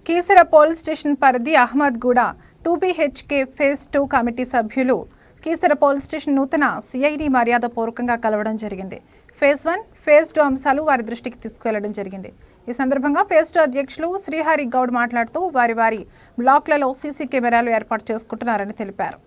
Keesara police station పరిధి Ahmedguda 2BHK phase 2 committee సభ్యులు Keesara police station నూతన సిఐడి మర్యాదపూర్వకంగా కలవడం జరిగింది. ఫేజ్ 1, ఫేజ్ 2 అంశాలు వారి దృష్టికి తీసుకువెళ్లడం జరిగింది. ఈ సందర్భంగా ఫేజ్ 2 అధ్యక్షులు శ్రీహరి గౌడ్ మాట్లాడుతూ వారి బ్లాక్లలో సీసీ కెమెరాలు ఏర్పాటు చేసుకుంటున్నారని తెలిపారు.